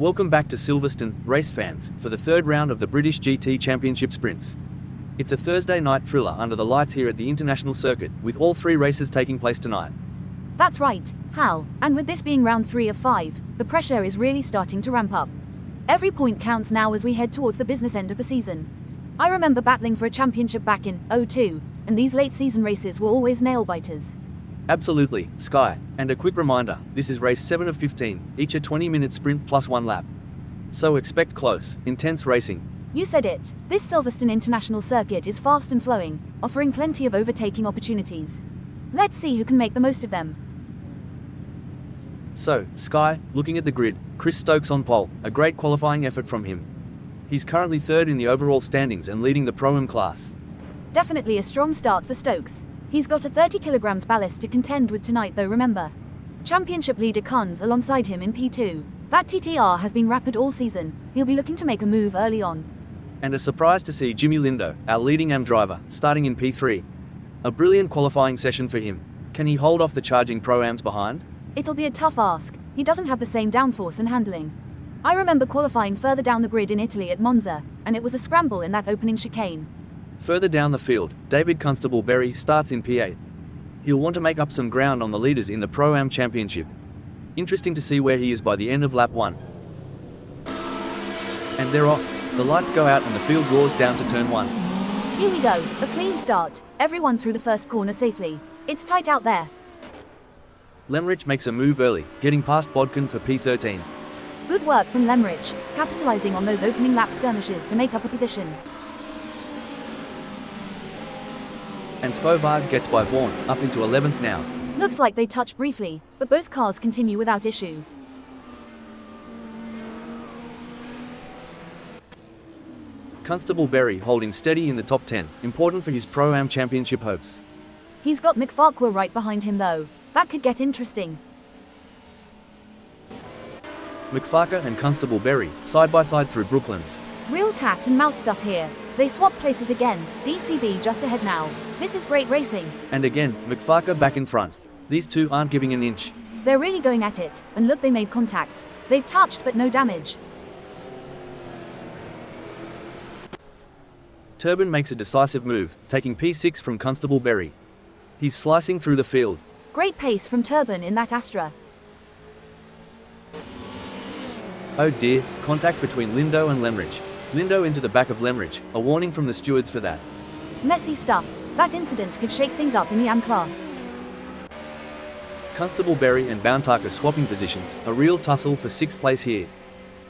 Welcome back to Silverstone, race fans, for the third round of the British GT Championship sprints. It's a Thursday night thriller under the lights here at the International Circuit, with all three races taking place tonight. That's right, Hal, and with this being round 3 of 5, the pressure is really starting to ramp up. Every point counts now as we head towards the business end of the season. I remember battling for a championship back in 2002, and these late season races were always nail-biters. Absolutely, Sky. And a quick reminder, this is race 7 of 15, each a 20-minute sprint plus 1 lap. So expect close, intense racing. You said it. This Silverstone International Circuit is fast and flowing, offering plenty of overtaking opportunities. Let's see who can make the most of them. So, Sky, looking at the grid, Chris Stokes on pole, a great qualifying effort from him. He's currently third in the overall standings and leading the Pro-Am class. Definitely a strong start for Stokes. He's got a 30 kilograms ballast to contend with tonight though, remember. Championship leader Kunz alongside him in P2. That TTR has been rapid all season. He'll be looking to make a move early on. And a surprise to see Jimmy Lindo, our leading AM driver, starting in P3. A brilliant qualifying session for him. Can he hold off the charging Pro-Ams behind? It'll be a tough ask. He doesn't have the same downforce and handling. I remember qualifying further down the grid in Italy at Monza, and it was a scramble in that opening chicane. Further down the field, David Constable-Berry starts in P8. He'll want to make up some ground on the leaders in the Pro-Am Championship. Interesting to see where he is by the end of lap 1. And they're off. The lights go out and the field roars down to turn 1. Here we go, a clean start. Everyone through the first corner safely. It's tight out there. Lemrich makes a move early, getting past Bodkin for P13. Good work from Lemrich, capitalizing on those opening lap skirmishes to make up a position. And Fauvaard gets by Vaughan, up into 11th now. Looks like they touch briefly, but both cars continue without issue. Constable-Berry holding steady in the top 10, important for his Pro-Am Championship hopes. He's got McFarquhar right behind him though. That could get interesting. McFarquhar and Constable-Berry, side by side through Brooklands. Real cat and mouse stuff here. They swap places again, DCB just ahead now. This is great racing. And again, McFarquhar back in front. These two aren't giving an inch. They're really going at it, and look, they made contact. They've touched but no damage. Turbin makes a decisive move, taking P6 from Constable-Berry. He's slicing through the field. Great pace from Turbin in that Astra. Oh dear, contact between Lindo and Lemrich. Lindo into the back of Lemrich, a warning from the stewards for that. Messy stuff. That incident could shake things up in the AM class. Constable-Berry and Bountarkis swapping positions, a real tussle for 6th place here.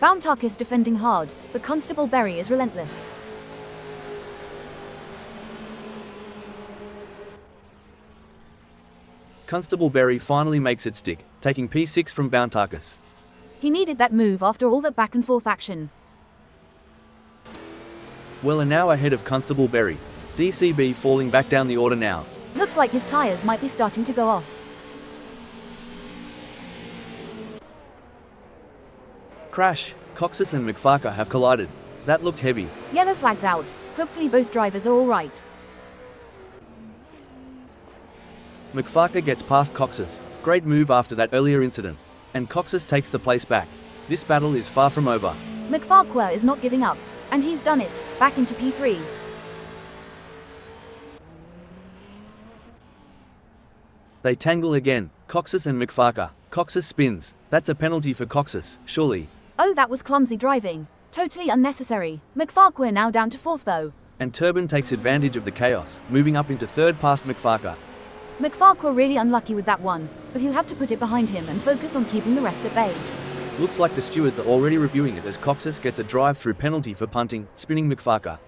Bountarkis defending hard, but Constable-Berry is relentless. Constable-Berry finally makes it stick, taking P6 from Bountarkis. He needed that move after all that back and forth action. Well, and now ahead of Constable-Berry. DCB falling back down the order now. Looks like his tyres might be starting to go off. Crash. Coxis and McFarquhar have collided. That looked heavy. Yellow flags out. Hopefully both drivers are alright. McFarquhar gets past Coxis. Great move after that earlier incident. And Coxis takes the place back. This battle is far from over. McFarquhar is not giving up. And he's done it. Back into P3. They tangle again. Coxis and McFarquhar. Coxis spins. That's a penalty for Coxis, surely. Oh, that was clumsy driving. Totally unnecessary. McFarquhar now down to 4th though. And Turbin takes advantage of the chaos, moving up into 3rd past McFarquhar. McFarquhar really unlucky with that one, but he'll have to put it behind him and focus on keeping the rest at bay. Looks like the stewards are already reviewing it as Coxis gets a drive-through penalty for punting, spinning McFarquhar.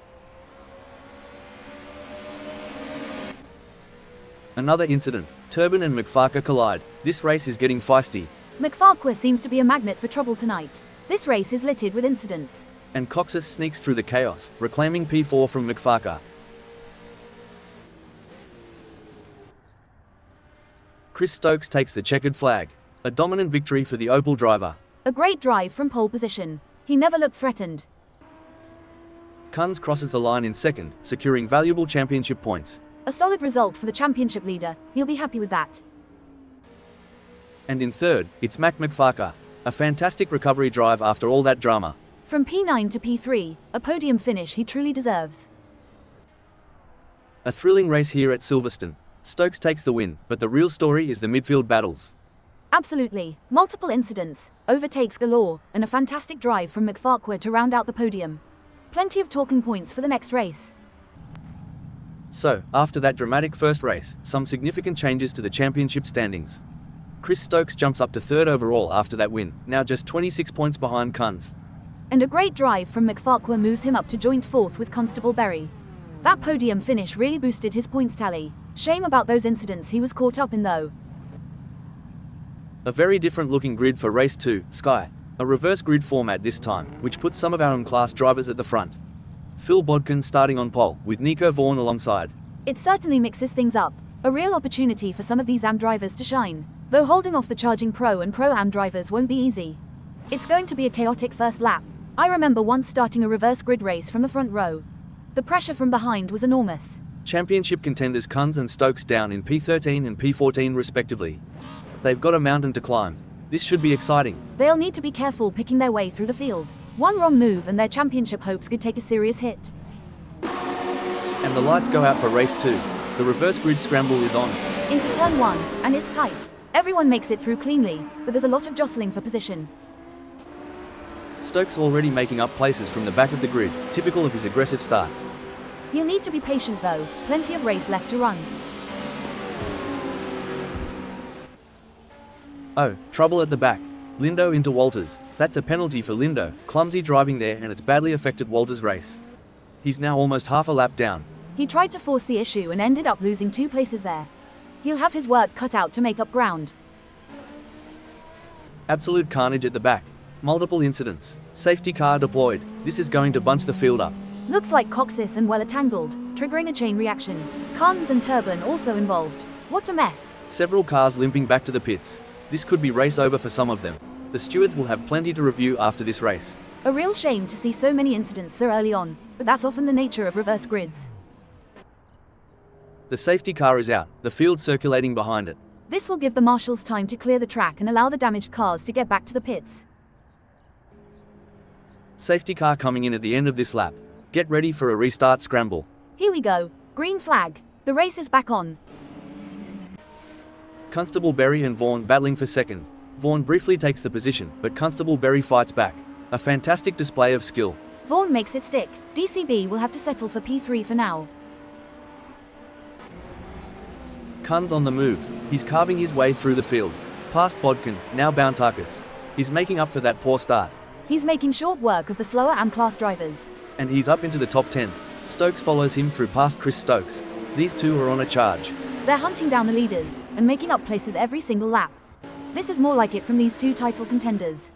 Another incident. Turbin and McFarquhar collide. This race is getting feisty. McFarquhar seems to be a magnet for trouble tonight. This race is littered with incidents. And Coxis sneaks through the chaos, reclaiming P4 from McFarquhar. Chris Stokes takes the checkered flag. A dominant victory for the Opel driver. A great drive from pole position. He never looked threatened. Kunz crosses the line in 2nd, securing valuable championship points. A solid result for the championship leader. He'll be happy with that. And in 3rd, it's Mac McFarquhar. A fantastic recovery drive after all that drama. From P9 to P3, a podium finish he truly deserves. A thrilling race here at Silverstone. Stokes takes the win, but the real story is the midfield battles. Absolutely. Multiple incidents, overtakes galore, and a fantastic drive from McFarquhar to round out the podium. Plenty of talking points for the next race. So, after that dramatic first race, some significant changes to the championship standings. Chris Stokes jumps up to third overall after that win, now just 26 points behind Kunz. And a great drive from McFarquhar moves him up to joint fourth with Constable Berry. That podium finish really boosted his points tally. Shame about those incidents he was caught up in though. A very different looking grid for race 2, Sky. A reverse grid format this time, which puts some of our M-class drivers at the front. Phil Bodkin starting on pole, with Nico Vaughan alongside. It certainly mixes things up. A real opportunity for some of these AM drivers to shine. Though holding off the charging Pro and Pro-Am drivers won't be easy. It's going to be a chaotic first lap. I remember once starting a reverse grid race from the front row. The pressure from behind was enormous. Championship contenders Kunz and Stokes down in P13 and P14 respectively. They've got a mountain to climb. This should be exciting. They'll need to be careful picking their way through the field. One wrong move and their championship hopes could take a serious hit. And the lights go out for race 2. The reverse grid scramble is on. Into turn 1, and it's tight. Everyone makes it through cleanly, but there's a lot of jostling for position. Stokes already making up places from the back of the grid, typical of his aggressive starts. He'll need to be patient though, plenty of race left to run. Oh, trouble at the back. Lindo into Walters. That's a penalty for Lindo, clumsy driving there, and it's badly affected Walters' race. He's now almost half a lap down. He tried to force the issue and ended up losing 2 places there. He'll have his work cut out to make up ground. Absolute carnage at the back. Multiple incidents. Safety car deployed. This is going to bunch the field up. Looks like Coxis and Weller tangled, triggering a chain reaction. Kunz and Turban also involved. What a mess. Several cars limping back to the pits. This could be race over for some of them. The stewards will have plenty to review after this race. A real shame to see so many incidents so early on, but that's often the nature of reverse grids. The safety car is out, the field circulating behind it. This will give the marshals time to clear the track and allow the damaged cars to get back to the pits. Safety car coming in at the end of this lap. Get ready for a restart scramble. Here we go. Green flag. The race is back on. Constable Berry and Vaughan battling for second. Vaughan briefly takes the position, but Constable Berry fights back. A fantastic display of skill. Vaughan makes it stick. DCB will have to settle for P3 for now. Kunz on the move. He's carving his way through the field. Past Bodkin, now Bountakis. He's making up for that poor start. He's making short work of the slower AM-class drivers. And he's up into the top 10. Stokes follows him through past Chris Stokes. These two are on a charge. They're hunting down the leaders and making up places every single lap. This is more like it from these 2 title contenders.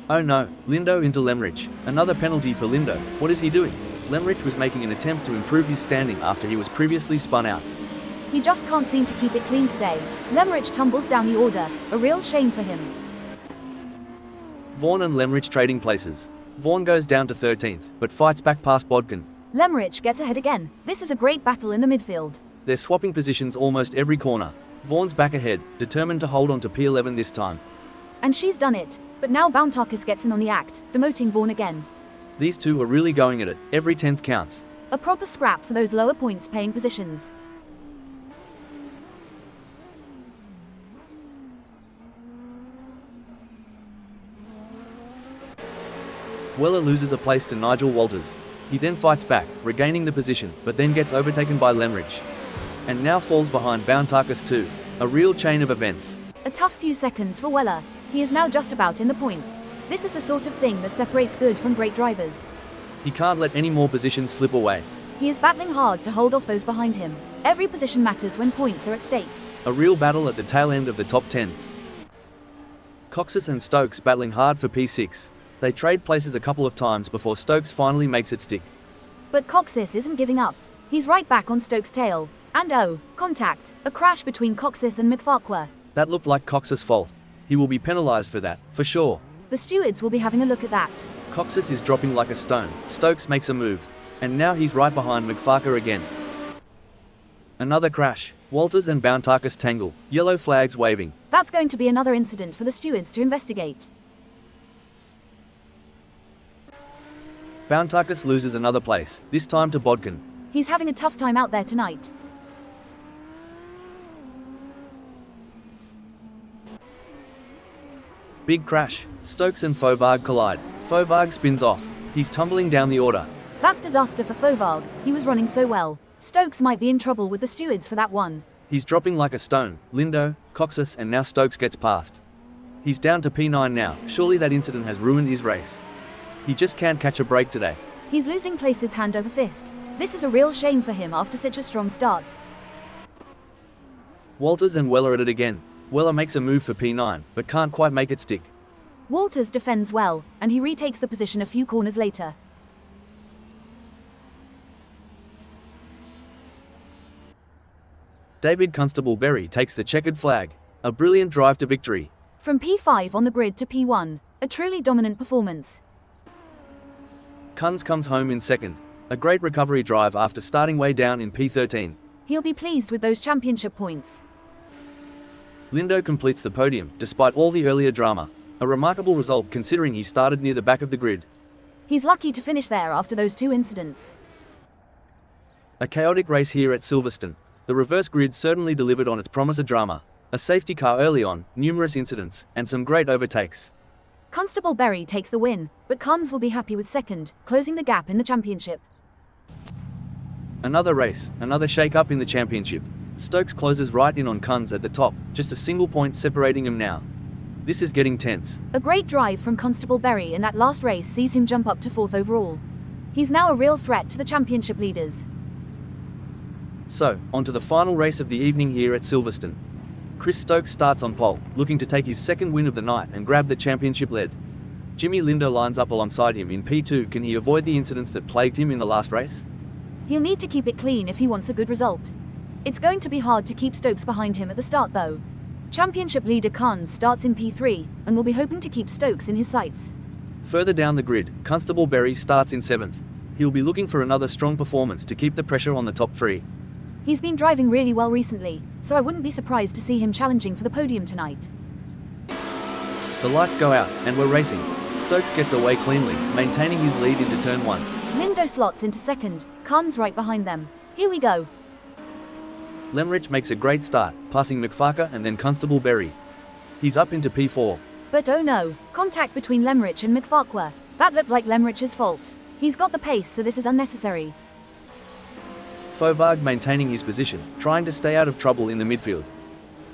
Oh no, Lindo into Lemrich. Another penalty for Lindo. What is he doing? Lemrich was making an attempt to improve his standing after he was previously spun out. He just can't seem to keep it clean today. Lemrich tumbles down the order, a real shame for him. Vaughan and Lemrich trading places. Vaughan goes down to 13th, but fights back past Bodkin. Lemrich gets ahead again. This is a great battle in the midfield. They're swapping positions almost every corner. Vaughan's back ahead, determined to hold on to P11 this time. And she's done it, but now Bountakis gets in on the act, demoting Vaughan again. These two are really going at it, every 10th counts. A proper scrap for those lower points paying positions. Weller loses a place to Nigel Walters. He then fights back, regaining the position, but then gets overtaken by Lemrich. And now falls behind Bountakis too. A real chain of events. A tough few seconds for Weller. He is now just about in the points. This is the sort of thing that separates good from great drivers. He can't let any more positions slip away. He is battling hard to hold off those behind him. Every position matters when points are at stake. A real battle at the tail end of the top 10. Coxis and Stokes battling hard for P6. They trade places a couple of times before Stokes finally makes it stick. But Coxis isn't giving up. He's right back on Stokes' tail. And oh, contact. A crash between Coxis and McFarquhar. That looked like Cox's fault. He will be penalised for that, for sure. The stewards will be having a look at that. Coxis is dropping like a stone. Stokes makes a move. And now he's right behind McFarquhar again. Another crash. Walters and Bountakis tangle. Yellow flags waving. That's going to be another incident for the stewards to investigate. Bantarkus loses another place, this time to Bodkin. He's having a tough time out there tonight. Big crash. Stokes and Fauvarg collide. Fauvarg spins off. He's tumbling down the order. That's disaster for Fauvarg. He was running so well. Stokes might be in trouble with the stewards for that one. He's dropping like a stone. Lindo, Coxus, and now Stokes gets past. He's down to P9 now. Surely that incident has ruined his race. He just can't catch a break today. He's losing places hand over fist. This is a real shame for him after such a strong start. Walters and Weller at it again. Weller makes a move for P9, but can't quite make it stick. Walters defends well, and he retakes the position a few corners later. David Constable-Berry takes the checkered flag. A brilliant drive to victory. From P5 on the grid to P1, a truly dominant performance. Kunz comes home in second. A great recovery drive after starting way down in P13. He'll be pleased with those championship points. Lindo completes the podium, despite all the earlier drama. A remarkable result considering he started near the back of the grid. He's lucky to finish there after those two incidents. A chaotic race here at Silverstone. The reverse grid certainly delivered on its promise of drama. A safety car early on, numerous incidents, and some great overtakes. Constable-Berry takes the win, but Kunz will be happy with second, closing the gap in the championship. Another race, another shake-up in the championship. Stokes closes right in on Kunz at the top, just a single point separating him now. This is getting tense. A great drive from Constable-Berry in that last race sees him jump up to 4th overall. He's now a real threat to the championship leaders. So, on to the final race of the evening here at Silverstone. Chris Stokes starts on pole, looking to take his second win of the night and grab the championship lead. Jimmy Lindo lines up alongside him in P2. Can he avoid the incidents that plagued him in the last race? He'll need to keep it clean if he wants a good result. It's going to be hard to keep Stokes behind him at the start though. Championship leader Kunz starts in P3 and will be hoping to keep Stokes in his sights. Further down the grid, Constable-Berry starts in 7th. He'll be looking for another strong performance to keep the pressure on the top 3. He's been driving really well recently, so I wouldn't be surprised to see him challenging for the podium tonight. The lights go out, and we're racing. Stokes gets away cleanly, maintaining his lead into turn 1. Lindo slots into second, Kunz right behind them. Here we go. Lemrich makes a great start, passing McFarker and then Constable-Berry. He's up into P4. But oh no, contact between Lemrich and McFarquhar. That looked like Lemrich's fault. He's got the pace, so this is unnecessary. Fauvarg maintaining his position, trying to stay out of trouble in the midfield.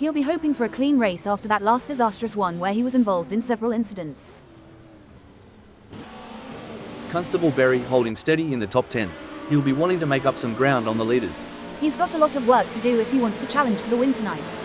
He'll be hoping for a clean race after that last disastrous one where he was involved in several incidents. Constable-Berry holding steady in the top 10. He'll be wanting to make up some ground on the leaders. He's got a lot of work to do if he wants to challenge for the win tonight.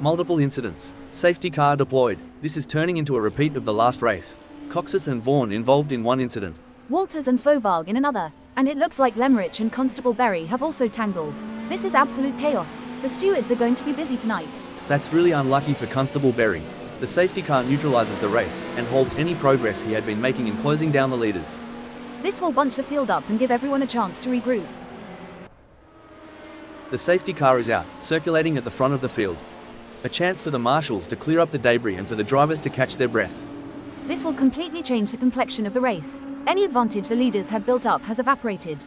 Multiple incidents. Safety car deployed. This is turning into a repeat of the last race. Coxus and Vaughan involved in one incident. Walters and Fauvarg in another. And it looks like Lemrich and Constable-Berry have also tangled. This is absolute chaos. The stewards are going to be busy tonight. That's really unlucky for Constable-Berry. The safety car neutralizes the race and halts any progress he had been making in closing down the leaders. This will bunch the field up and give everyone a chance to regroup. The safety car is out, circulating at the front of the field. A chance for the marshals to clear up the debris and for the drivers to catch their breath. This will completely change the complexion of the race. Any advantage the leaders have built up has evaporated.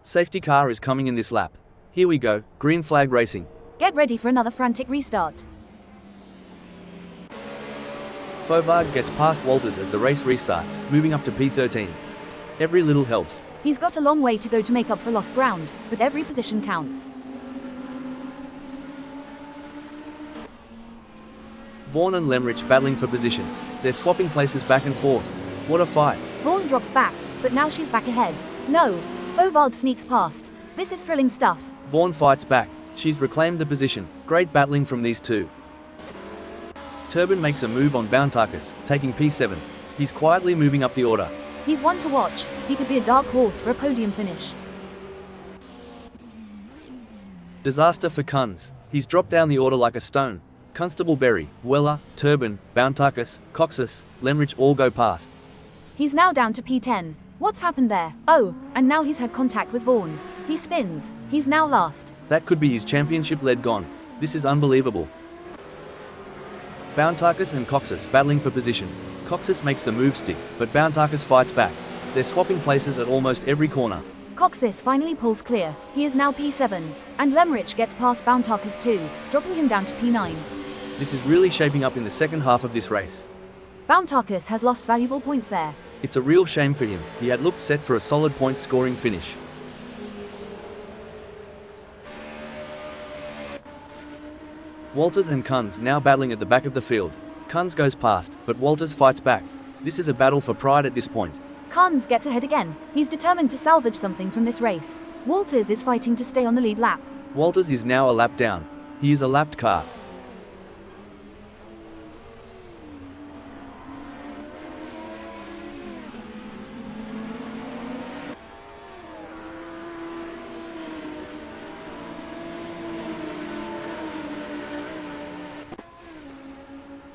Safety car is coming in this lap. Here we go, green flag racing. Get ready for another frantic restart. Fauvarg gets past Walters as the race restarts, moving up to P13. Every little helps. He's got a long way to go to make up for lost ground, but every position counts. Vaughan and Lemrich battling for position. They're swapping places back and forth. What a fight. Vaughan drops back, but now she's back ahead. No, Fauvarg sneaks past. This is thrilling stuff. Vaughan fights back. She's reclaimed the position. Great battling from these two. Turbin makes a move on Bantarkus, taking P7. He's quietly moving up the order. He's one to watch. He could be a dark horse for a podium finish. Disaster for Kunz. He's dropped down the order like a stone. Constable-Berry, Weller, Turbin, Bantarkus, Coxus, Lemrich all go past. He's now down to P10. What's happened there? Oh, and now he's had contact with Vaughan. He spins. He's now last. That could be his championship lead gone. This is unbelievable. Bountarkus and Coxus battling for position. Coxus makes the move stick, but Bountarkus fights back. They're swapping places at almost every corner. Coxus finally pulls clear. He is now P7, and Lemrich gets past Bountarkus too, dropping him down to P9. This is really shaping up in the second half of this race. Bountarkus has lost valuable points there. It's a real shame for him. He had looked set for a solid point-scoring finish. Walters and Kunz now battling at the back of the field. Kunz goes past, but Walters fights back. This is a battle for pride at this point. Kunz gets ahead again. He's determined to salvage something from this race. Walters is fighting to stay on the lead lap. Walters is now a lap down. He is a lapped car.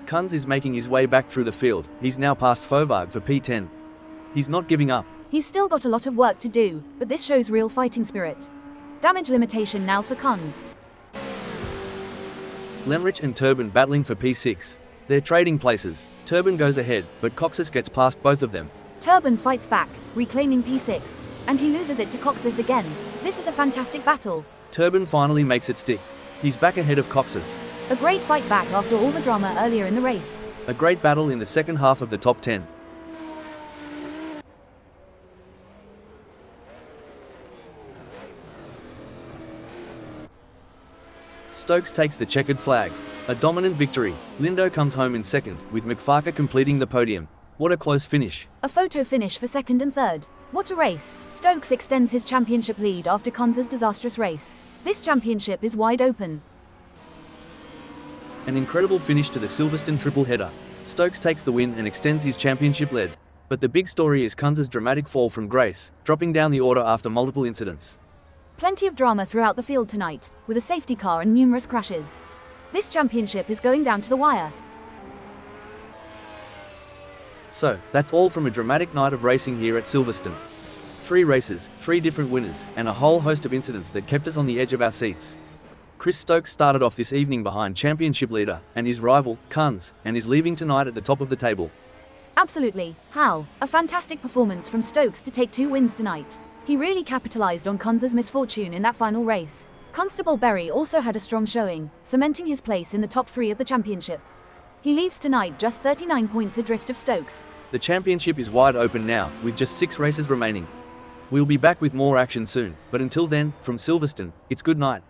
Kunz is making his way back through the field. He's now past Fovard for P10. He's not giving up. He's still got a lot of work to do, but this shows real fighting spirit. Damage limitation now for Kunz. Lemrich and Turbin battling for P6. They're trading places. Turbin goes ahead, but Coxus gets past both of them. Turbin fights back, reclaiming P6, and he loses it to Coxus again. This is a fantastic battle. Turbin finally makes it stick. He's back ahead of Coxus. A great fight back after all the drama earlier in the race. A great battle in the second half of the top 10. Stokes takes the checkered flag. A dominant victory. Lindo comes home in second, with McFarker completing the podium. What a close finish. A photo finish for second and third. What a race. Stokes extends his championship lead after Kunz's disastrous race. This championship is wide open. An incredible finish to the Silverstone triple header. Stokes takes the win and extends his championship lead. But the big story is Kunz's dramatic fall from grace, dropping down the order after multiple incidents. Plenty of drama throughout the field tonight, with a safety car and numerous crashes. This championship is going down to the wire. So, that's all from a dramatic night of racing here at Silverstone. 3 races, 3 different winners, and a whole host of incidents that kept us on the edge of our seats. Chris Stokes started off this evening behind championship leader and his rival, Kunz, and is leaving tonight at the top of the table. Absolutely, Hal. A fantastic performance from Stokes to take 2 wins tonight. He really capitalized on Kunz's misfortune in that final race. Constable Berry also had a strong showing, cementing his place in the top 3 of the championship. He leaves tonight just 39 points adrift of Stokes. The championship is wide open now, with just 6 races remaining. We'll be back with more action soon, but until then, from Silverstone, it's good night.